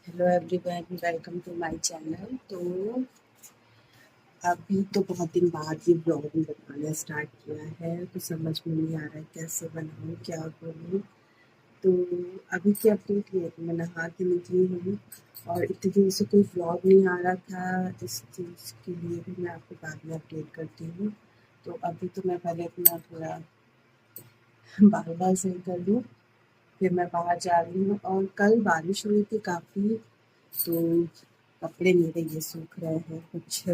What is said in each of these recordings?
Hello everyone, welcome to my channel. तो अभी तो बहुत दिन बाद ये ब्लॉगिंग बनाना स्टार्ट किया है, तो समझ में नहीं आ रहा है कैसे बनाऊँ, क्या करूँ। तो अभी की अपडेट ये है कि मैं नहा के निकली हूँ और इतने दिन से कोई ब्लॉग नहीं आ रहा था। इस चीज़ के लिए भी मैं आपको बाद में अपडेट करती हूँ। तो अभी तो मैं पहले अपना थोड़ा बाल सही कर लूँ, फिर मैं बाहर जा रही हूँ। और कल बारिश हुई थी काफ़ी, तो कपड़े मेरे ये सूख रहे हैं, कुछ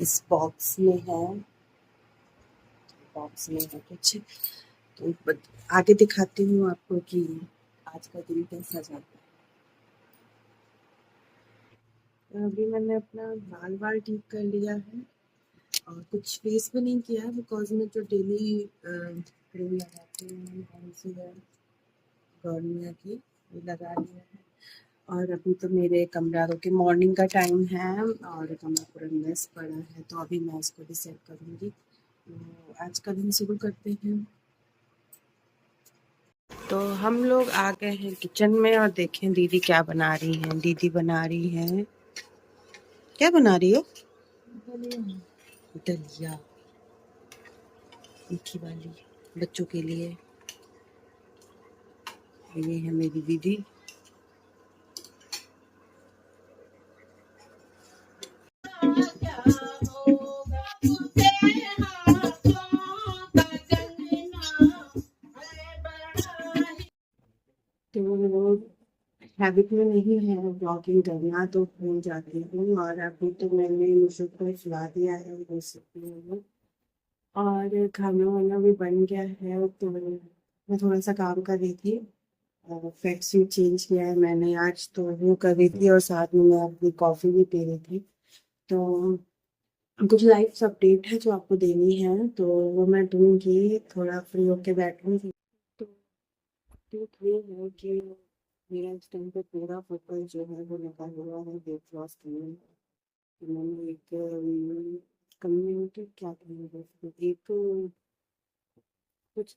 इस बॉक्स में है कुछ। तो आगे दिखाती हूँ आपको कि आज का दिन कैसा जाता है। तो अभी मैंने अपना बाल ठीक कर लिया है और कुछ फेस पे नहीं किया है, बिकॉज मैं जो डेली क्रीम लगाती हूँ कौन सी है, गार्नियर की, वो लगा लिया है। और अभी तो मेरे कमरा के मॉर्निंग का टाइम है और कमरा पूरा मेस पड़ा है, तो अभी मैं इसको भी सेट करूँगी। तो आज का दिन शुरू करते हैं। तो हम लोग आ गए हैं किचन में और देखें दीदी क्या बना रही हैं। दीदी बना रही हैं, क्या बना रही हो? दलिया, मीठी वाली, बच्चों के लिए। ये है मेरी दीदी। तो हैबिट में नहीं है ब्लॉगिंग करना, तो भूल जाती हूँ। और अभी तो मैंने मुझे को खिला दिया है रेसिपी में, और खाना वाना भी बन गया है। तो मैं थोड़ा सा काम कर रही थी, फेट सूट चेंज किया है मैंने आज, तो वो कर रही थी और साथ में मैं अपनी कॉफ़ी भी पी रही थी। तो कुछ लाइफ अपडेट है जो आपको देनी है, तो वो मैं दूंगी, थोड़ा फ्री होके बैठूंगी। तो अपडेट ये है कि मेरा इस टाइम पे पूरा फोकस जो है वो लगा हुआ है वेट लॉस करने में। तो मैंने एक कम्युनिटी, क्या कहेंगे उसको, एक कुछ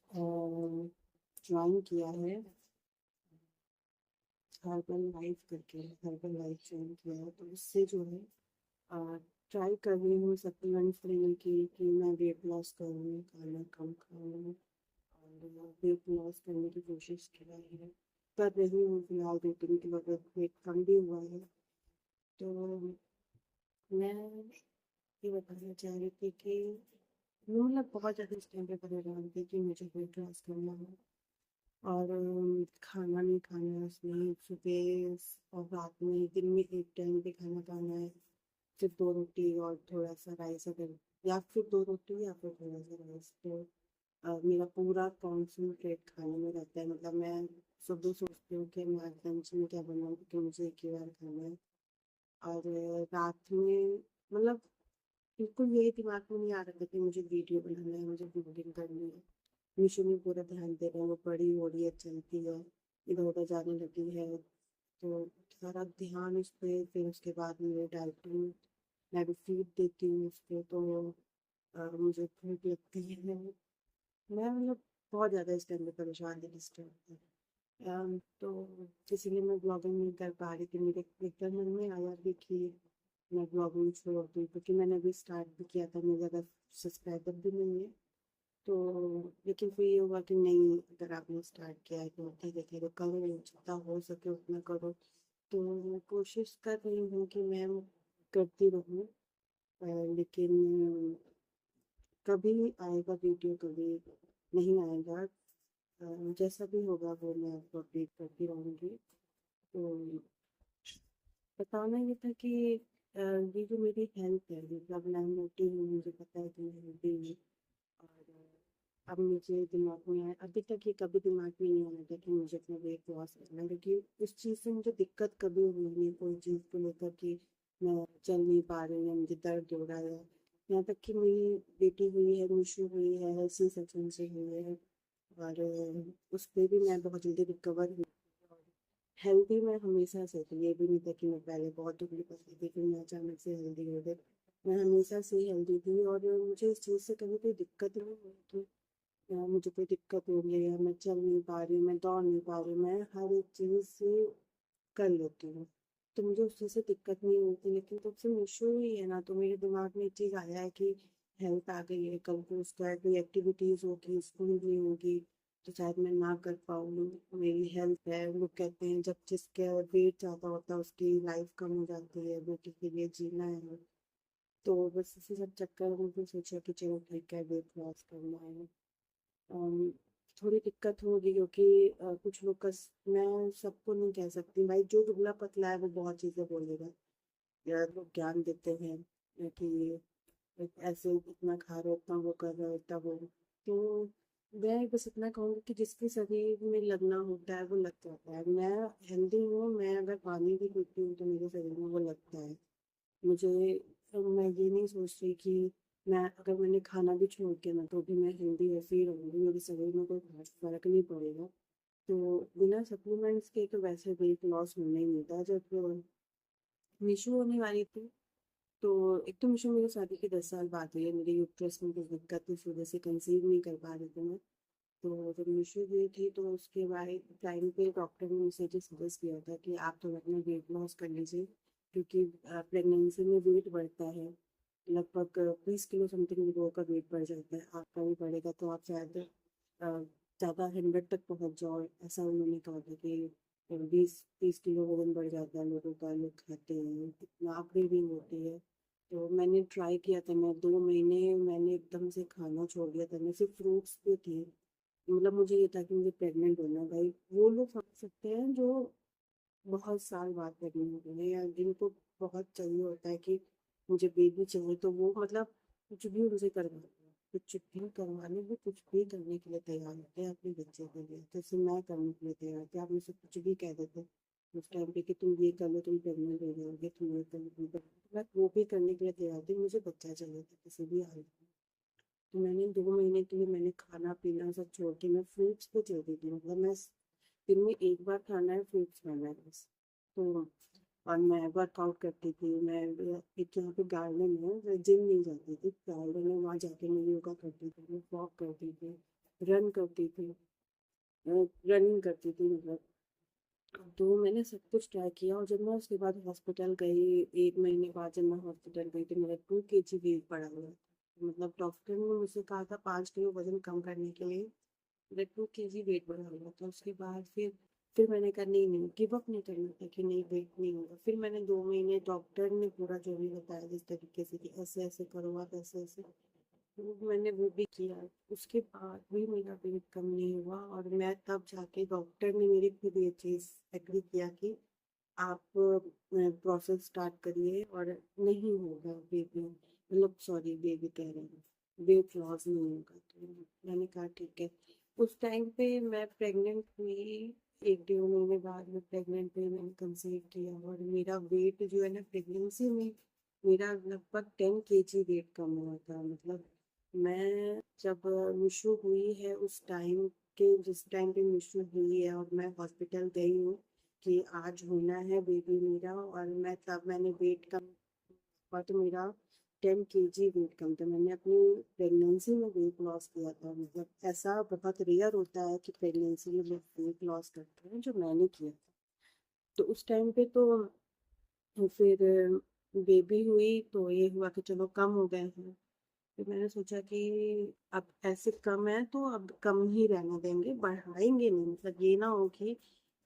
ज्वाइन किया है, हर्बल लाइफ करके, हर्बल लाइफ ज्वाइन किया है। तो उससे जो है ट्राई कर रही हूँ सप्लीमेंट्स लेने की, कि मैं वेट लॉस करूँ, खाना कम खाऊँ और वेट लॉस करने की कोशिश की है, कर रही हूँ फिलहाल। 2-3 किलो का वेट कम भी हुआ है। तो मैं ये बताना चाह रही थी कि मैं मतलब बहुत ज़्यादा इस टाइम पे परेशान थी कि मुझे वेट लॉस करना है और खाना नहीं खाना है उसमें, सुबह और रात में, दिन में एक टाइम पे खाना खाना है, सिर्फ 2 रोटी और थोड़ा सा राइस, अगर या फिर 2 रोटी या फिर थोड़ा सा राइस। तो मेरा पूरा कॉन्सनट्रेट खाने में रहता है। मतलब मैं सुबह सोचती हूँ कि मैं आज लंच में क्या बनाऊँ, क्योंकि मुझे एक ही बार खाना है। और रात में मतलब बिल्कुल यही दिमाग में नहीं आ रहा था कि मुझे वीडियो बनाना है, मुझे ब्लॉगिंग करनी है। मीशो में पूरा ध्यान दे रहे हैं, वो बड़ी हो रही है, चलती है, इधर उधर जाने लगी है, तो सारा ध्यान उस पर। फिर उसके बाद मेरे डाइटिंग, मैं भी फीड देती हूँ उसको, तो मुझे भूख लगती है। मैं मतलब बहुत ज़्यादा इस टाइम पे परेशान थी इस टाइम पे। तो इसीलिए मैं ब्लॉगिंग नहीं कर पा रही थी। मेरे एकदम मन में आया भी कि मैं ब्लॉगिंग छोड़ दूँ, क्योंकि मैंने अभी स्टार्ट भी किया था, मेरे ज़्यादा सब्सक्राइबर भी नहीं है। तो लेकिन फिर ये हुआ कि नहीं, अगर आपने स्टार्ट किया है तो धीरे धीरे करो, जितना हो सके उतना करो। तो मैं कोशिश कर रही हूँ कि मैं करती रहूँ, लेकिन कभी आएगा वीडियो, कभी नहीं आएगा। जैसा भी होगा वो मैं आपको अपडेट करती रहूँगी। तो बताना ये था कि ये जो मेरी हेल्थ है, मतलब मैं मोटी हूँ, मुझे पता है कि मैं मोटी हूँ। और अब मुझे दिमाग में आया, अभी तक ये कभी दिमाग में नहीं आया था कि मुझे अपना वेट लॉस करना है, क्योंकि उस चीज़ से मुझे दिक्कत कभी हुई नहीं, कोई चीज़ को लेकर कि मैं चल नहीं पा रही हूँ या मुझे दर्द हो रहा है। यहाँ तक कि मेरी बेटी हुई है, मिशू हुई है, सी सेक्शन से हुई है, और उस पे भी मैं बहुत जल्दी रिकवर हुई। हेल्दी मैं हमेशा से थी, ये भी नहीं था कि मैं पहले बहुत दुबली पतली थी फिर मैं अचानक से हेल्दी हो गई। मैं हमेशा से हेल्दी थी और मुझे इस चीज़ से कभी कोई दिक्कत नहीं हुई कि मुझे कोई दिक्कत हो रही है या मैं चल नहीं पा रही हूँ, मैं दौड़ नहीं पा रही हूँ। मैं हर एक चीज़ से कर लेती हूँ। तो मुझे उस चीज़ से दिक्कत नहीं होती। लेकिन तब से मीशो ही है ना, तो मेरे दिमाग में एक चीज़ आया है कि हेल्थ आ गई है, कल को उसका कोई एक्टिविटीज़ होगी, स्कूल नहीं होगी, तो शायद मैं ना कर पाऊँ। मेरी हेल्थ है, लोग कहते हैं जब जिसका वेट ज़्यादा होता है उसकी लाइफ कम हो जाती है, बेटी के लिए जीना है। तो बस इसी सब चक्कर में फिर सोचा कि चलो ठीक है, वेट लॉस करना है। अम, थोड़ी दिक्कत होगी क्योंकि कुछ लोग का मैं सबको नहीं कह सकती भाई, जो दुबला पतला है वो बहुत चीज़ें बोलेगा या लोग ज्ञान देते हैं कि ऐसे इतना खा रहे हो, इतना वो कर रहे हो, इतना वो। तो मैं बस इतना कहूँगी कि जिसके शरीर में लगना होता है वो लग जाता है। मैं हेल्दी हूँ, मैं अगर पानी भी पीती हूँ तो मेरे शरीर में वो लगता है। मुझे मैं ये नहीं सोच रही कि मैं अगर मैंने खाना भी छोड़ के ना तो भी मैं हेल्दी वैसे ही रहूँगी, मेरे शरीर में कोई खास फर्क नहीं पड़ेगा। तो बिना सप्लीमेंट्स के तो वैसे वेट लॉस होने ही नहीं था। जब मीशू होने वाली थी तो एक तो मीशू मेरी शादी के 10 साल बाद हुई है, मेरे यूट्रस में कुछ दिक्कत थी, इस वजह से कंसीव नहीं कर पा रही थी मैं। तो जब मीशू हुई थी तो उसके बाद टाइम पे डॉक्टर ने मुझे ये सजेस्ट किया था कि आप थोड़ा अपना वेट लॉस कर लीजिए, क्योंकि प्रेगनेंसी में वेट बढ़ता है। लगभग 20 किलो समथिंग लोगों का वेट बढ़ जाता है, आपका भी बढ़ेगा तो आप शायद ज़्यादा 100 तक पहुंच जाओ, ऐसा उन्होंने कहा था कि 20-30 किलो वजन बढ़ जाता है लोगों का, लोग खाते हैं, इतना क्रेविंग होती है। तो मैंने ट्राई किया था, मैं 2 महीने मैंने एकदम से खाना छोड़ दिया था, मैं सिर्फ फ्रूट्स पे थी। मतलब मुझे ये था कि मुझे प्रेग्नेंट होना है भाई, वो लोग समझ सकते हैं जो बहुत साल बाद प्रेग्नेंट होते हैं या जिनको बहुत चाहिए होता है कि मुझे बेबी चाहिए, तो वो मतलब कुछ भी उनसे करवाते हैं, कुछ भी करवाने में कुछ भी करने के लिए तैयार होते हैं अपने बच्चे के लिए। जैसे मैं करने के लिए तैयार थी, आप मुझसे कुछ भी कह देते उस टाइम पे कि तुम ये कर लो, तुम प्रेग्नेंट हो जाओगे, तुम ये कर लो, तुम कर लो, तो मैं वो भी करने के लिए तैयार थी, मुझे बच्चा चाहिए था किसी भी हाल में। तो मैंने 2 महीने के लिए मैंने खाना पीना सब छोड़ के मैं फ्रूट्स पे चलती थी, मतलब मैं दिन में एक बार खाना है, फ्रूट्स खाना है बस। तो और मैं वर्कआउट करती थी, मैं एक यहाँ पे गार्डन है, जिम नहीं जाती थी, गार्डन है वहाँ जाके मैं योगा करती थी, मैं वॉक करती थी, रन करती थी, रनिंग करती थी मतलब। तो मैंने सब कुछ ट्राई किया और जब मैं उसके बाद हॉस्पिटल गई, 1 महीने बाद जब मैं हॉस्पिटल गई तो मेरा 2 kg वेट बढ़ा हुआ था। मतलब डॉक्टर ने मुझसे कहा था 5 किलो वजन कम करने के लिए, मेरा 2 kg वेट बढ़ा हुआ था। उसके बाद फिर मैंने कहा नहीं नहीं, गिव अप नहीं करना था कि नहीं वेट नहीं होगा। फिर मैंने 2 महीने डॉक्टर ने पूरा जो भी बताया जिस तरीके से कि ऐसे ऐसे करो आप, ऐसे ऐसे, तो मैंने वो भी किया। उसके बाद भी मेरा वेट कम नहीं हुआ और मैं तब जाके डॉक्टर ने मेरी खुद ये चीज़ एग्री किया कि आप प्रोसेस स्टार्ट करिए और नहीं होगा बेबी, मतलब सॉरी बेबी कह रहे हैं, वेट लॉस नहीं होगा। तो मैंने कहा ठीक है। उस टाइम पे मैं प्रेग्नेंट हुई, 1-1.5 महीने बाद में प्रेग्नेंट हुई, मैंने कंसीव किया और मेरा वेट जो है ना प्रेगनेंसी में मेरा लगभग 10 kg वेट कम हुआ था। मतलब मैं जब मिशू हुई है उस टाइम के, जिस टाइम पे मिशू हुई है और मैं हॉस्पिटल गई हूँ कि आज होना है बेबी मेरा, और मैं तब मैंने वेट कम हुआ तो मेरा 10 kg वेट कम था। मैंने अपनी प्रेगनेंसी में वेट लॉस किया था। मतलब ऐसा बहुत रेयर होता है कि प्रेगनेंसी में लोग वेट लॉस करते हैं, जो मैंने किया था। तो उस टाइम पे तो फिर बेबी हुई तो ये हुआ कि चलो कम हो गए हैं। फिर मैंने सोचा कि अब ऐसे कम है तो अब कम ही रहने देंगे, बढ़ाएंगे नहीं, मतलब ये ना हो कि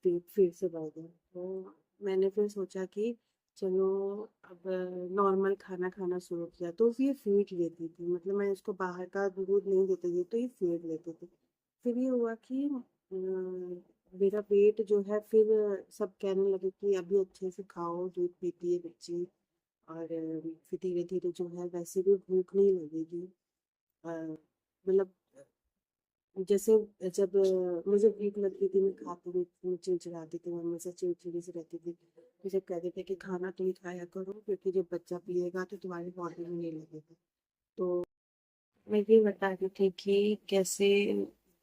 फिर से बढ़ जाए। तो मैंने फिर सोचा कि चलो अब नॉर्मल खाना खाना शुरू किया। तो ये फीड लेती थी, मतलब मैं इसको बाहर का दूध नहीं देती थी तो ये फीड लेती थी। फिर ये हुआ कि मेरा वेट जो है, फिर सब कहने लगे कि अभी अच्छे से खाओ, दूध पीती है बच्ची, और फिर धीरे धीरे जो है वैसे भी भूख नहीं लगेगी। मतलब जैसे जब मुझे भूख लगती थी मैं खाती नहीं थी, मैं चिड़चिड़ाती थी, मैं हमेशा चिड़चिड़ी से रहती थी। तो जब कहते थे कि खाना तुम खाया करो क्योंकि जब बच्चा पिएगा तो तुम्हारी बॉडी में नहीं लगेगा। तो मैं ये बता रही थी कि कैसे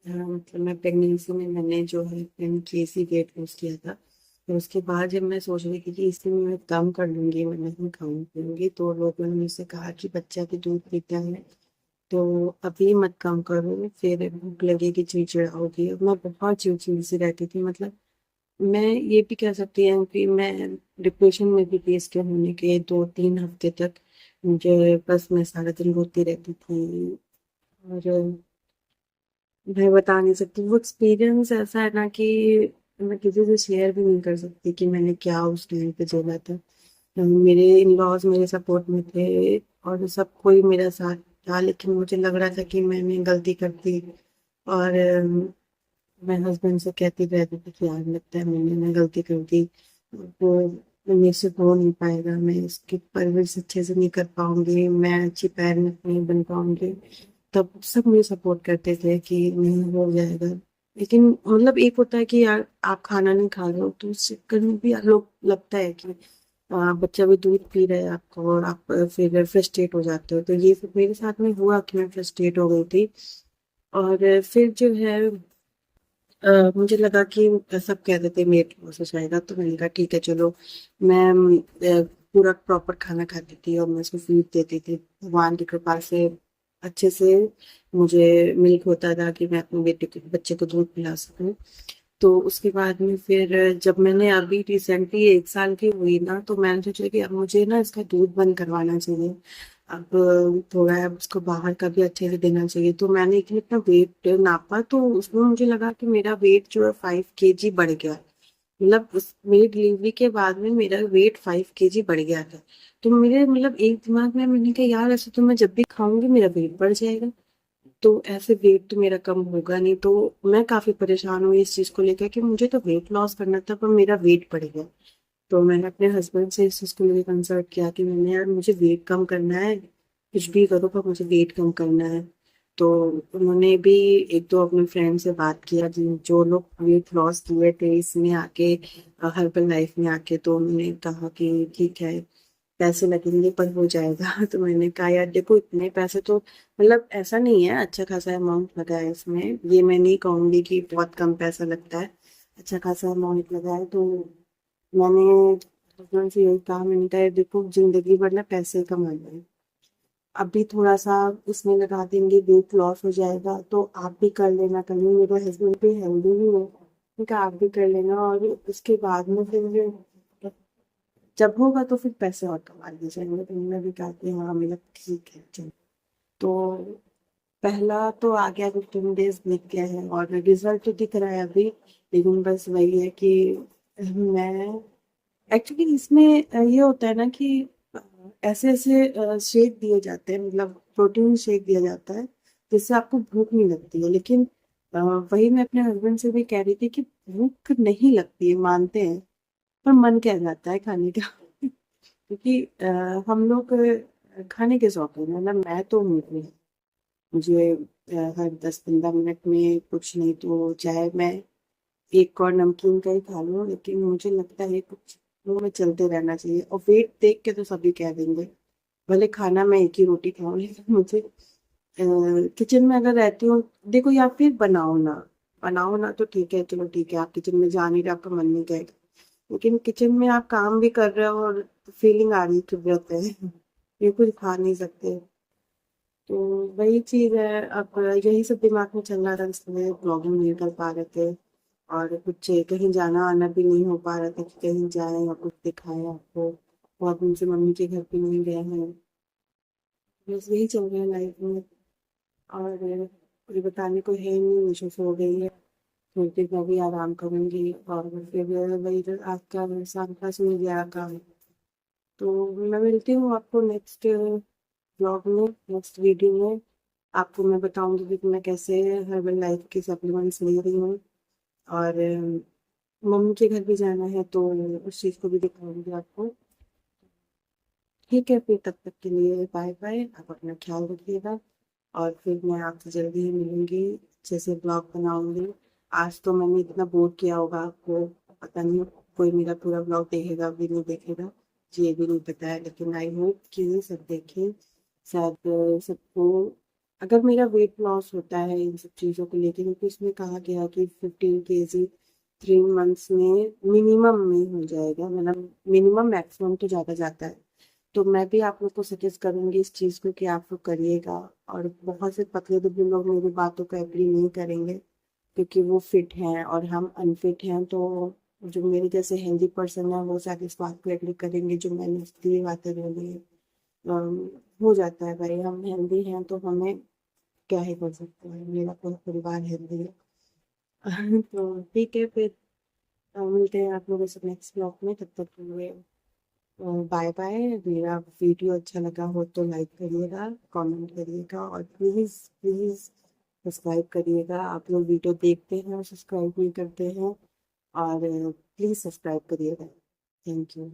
मतलब मैं प्रेगनेंसी में मैंने जो है 10 kg वेट लॉस किया था। तो उसके बाद जब मैं सोच रही थी कि इसमें मैं कम कर लूंगी, मैं नहीं खाऊंगी पीऊंगी, तो लोगों ने मुझसे कहा कि बच्चा की दूध पीता है तो अभी मत कम करो, फिर भूख लगेगी, चिड़चिड़ाओगी। मैं बहुत चिड़चिड़ी सी रहती थी। मतलब मैं ये भी कह सकती हूँ कि मैं डिप्रेशन में भी फेस के होने के 2-3 हफ्ते तक मुझे बस मैं सारा दिन रोती रहती थी। और मैं बता नहीं सकती, वो एक्सपीरियंस ऐसा है ना कि मैं किसी से शेयर भी नहीं कर सकती कि मैंने क्या उस टाइम पे झेला था। मेरे इन लॉज मेरे सपोर्ट में थे और सब कोई मेरा साथ था, लेकिन मुझे लग रहा था कि मैंने गलती कर दी। और मैं हस्बैंड से कहती रहती थी कि यार लगता है मैंने गलती कर दी, वो मेरे से हो नहीं पाएगा, मैं इसकी परवरिश अच्छे से नहीं कर पाऊंगी, मैं अच्छी पेरेंट नहीं बन पाऊंगी। तब सब मुझे सपोर्ट करते थे कि नहीं हो जाएगा। लेकिन मतलब एक होता है कि यार आप खाना नहीं खा रहे हो तो उस चक्कर में भी आप लोग लगता है कि बच्चा भी दूध पी रहा है आपको और आप फिर फ्रस्ट्रेट हो जाते हो। तो ये फिर मेरे साथ में हुआ कि मैं फ्रस्ट्रेट हो गई थी। और फिर जो है मुझे लगा कि सब कहते थे वेट लॉस हो जाएगा, तो मैंने कहा ठीक है चलो। मैं पूरा प्रॉपर खाना खाती थी और मैं उसको फीड देती थी, भगवान की कृपा से अच्छे से मुझे मिल्क होता था कि मैं अपने बेटे को बच्चे को दूध पिला सकूं। तो उसके बाद में फिर जब मैंने अभी रिसेंटली 1 साल की हुई ना, तो मैंने सोचा कि अब मुझे ना इसका दूध बंद करवाना चाहिए। अब थोड़ा है उसको बाहर का भी अच्छे से देना चाहिए। तो मैंने एक दिन अपना वेट नापा, तो उसमें मुझे लगा कि मेरा वेट जो है 5 kg बढ़ गया। मतलब उस मेरी डिलीवरी के बाद में मेरा वेट 5 kg बढ़ गया था। तो मेरे मतलब एक दिमाग में मैंने कहा यार ऐसे तो मैं जब भी खाऊंगी मेरा वेट बढ़ जाएगा, तो ऐसे वेट तो मेरा कम होगा नहीं। तो मैं काफी परेशान हुई इस चीज को लेकर कि मुझे तो वेट लॉस करना था पर मेरा वेट बढ़ गया। तो मैंने अपने हस्बैंड से इस चीज को लेकर कंसल्ट किया कि मैंने यार मुझे वेट कम करना है, कुछ भी करो पर मुझे वेट कम करना है। तो उन्होंने भी एक दो अपने फ्रेंड से बात किया जिन जो लोग वेट लॉस किए थे इसमें आके, हर्बल लाइफ में आके। तो उन्होंने कहा कि ठीक है पैसे लगेंगे पर हो जाएगा। तो मैंने कहा यार देखो इतने पैसे तो मतलब ऐसा नहीं है, अच्छा खासा अमाउंट लगा है इसमें, ये मैं नहीं कहूंगी कि बहुत कम पैसा लगता है, अच्छा खासा अमाउंट लगा है। तो मैंने हस्बैंड से यही कहा, मैंने कहा देखो जिंदगी भर ना पैसे कमाना है, अभी थोड़ा सा इसमें लगा देंगे वेट लॉस हो जाएगा तो आप भी कर लेना, कहीं मेरे हस्बैंड भी हेल्दी ही है, मैंने कहा आप भी कर लेना और उसके बाद में फिर जब होगा तो फिर पैसे और कमा लिए जाएंगे। तो मैंने भी कहा कि हाँ मेरा ठीक है चलो। तो पहला तो आ गया, 15 डेज बीत गया है और रिजल्ट तो दिख रहा है अभी। लेकिन बस वही है कि मैं एक्चुअली इसमें ये होता है ना कि अ, ऐसे ऐसे शेक दिए जाते हैं, मतलब प्रोटीन शेक दिया जाता है जिससे आपको भूख नहीं लगती है। लेकिन वही मैं अपने हस्बैंड से भी कह रही थी कि भूख नहीं लगती है मानते हैं, पर मन कह जाता है खाने का। क्योंकि हम लोग खाने के शौकीन हैं, मतलब मैं तो हूँ ही। मुझे हर 10-15 मिनट में कुछ नहीं तो चाहे मैं एक और नमकीन का ही खा लूं, लेकिन मुझे लगता है कुछ मुंह में चलते रहना चाहिए। और वेट देख के तो सभी कह देंगे, भले खाना मैं एक ही रोटी खाऊं लेकिन मुझे किचन में अगर रहती हूँ, देखो या फिर बनाओ ना तो ठीक है चलो ठीक है, आप किचन में जा नहीं रहे आपका मन नहीं करेगा, लेकिन किचन में आप काम भी कर रहे हो और फीलिंग आ रही है कि व्रत है, ये कुछ खा नहीं सकते। तो वही चीज है, अब यही सब दिमाग में चल रहा था इसलिए ब्लॉगिंग नहीं कर पा रहे थे। और कुछ कहीं जाना आना भी नहीं हो पा रहा था कि कहीं जाए या कुछ दिखाए आपको, बहुत दिन से मम्मी के घर पे नहीं गए हैं। बस यही चल रहा है लाइफ में। और कोई बताने को है नहीं, मुझे सो गई है, थोड़ी देर मैं भी आराम करूंगी और फिर वही जो आपका शाम का सुन गया काम। तो मैं मिलती हूँ आपको नेक्स्ट ब्लॉग में, नेक्स्ट वीडियो में। आपको मैं बताऊंगी कि मैं कैसे हर्बल लाइफ के सप्लीमेंट्स ले रही हूँ। और मम्मी के घर भी जाना है तो उस चीज़ को भी दिखाऊंगी आपको। ठीक है फिर तब तक के लिए बाय बाय, आप अपना ख्याल रखिएगा। और फिर मैं आपसे जल्दी ही मिलूंगी, जैसे ब्लॉग बनाऊंगी। आज तो मैंने इतना बोर किया होगा आपको, पता नहीं कोई मेरा पूरा ब्लॉग देखेगा भी नहीं देखेगा, ये भी नहीं पता है, लेकिन आई होप कि सब देखें। शायद सबको, अगर मेरा वेट लॉस होता है इन सब चीज़ों को लेके, क्योंकि इसमें कहा गया कि 15 kg 3 मंथ्स में मिनिमम में हो जाएगा, मतलब मिनिमम, मैक्सिमम तो ज़्यादा जाता है। तो मैं भी आप लोग को सजेस्ट करूंगी इस चीज़ को कि आप लोग करिएगा। और बहुत से पतले दुबले लोग मेरी बातों को एग्री नहीं करेंगे क्योंकि वो फिट हैं और हम अनफिट हैं, तो जो मेरे जैसे हेल्दी पर्सन है वो शायद इस बात को एग्री करेंगे जो मैंने इसलिए बातें बोली है। हो जाता है भाई, हम हेल्दी हैं तो हमें क्या ही कर सकते हैं, मेरा पूरा परिवार हेल्दी है। तो ठीक है फिर, मिलते हैं आप लोगों से नेक्स्ट ब्लॉग में, तब तक के लिए बाय बाय। मेरा वीडियो अच्छा लगा हो तो लाइक करिएगा, कमेंट करिएगा और प्लीज़ प्लीज़ सब्सक्राइब करिएगा। आप लोग वीडियो देखते हैं और सब्सक्राइब नहीं करते हैं, और प्लीज़ सब्सक्राइब करिएगा। Thank you.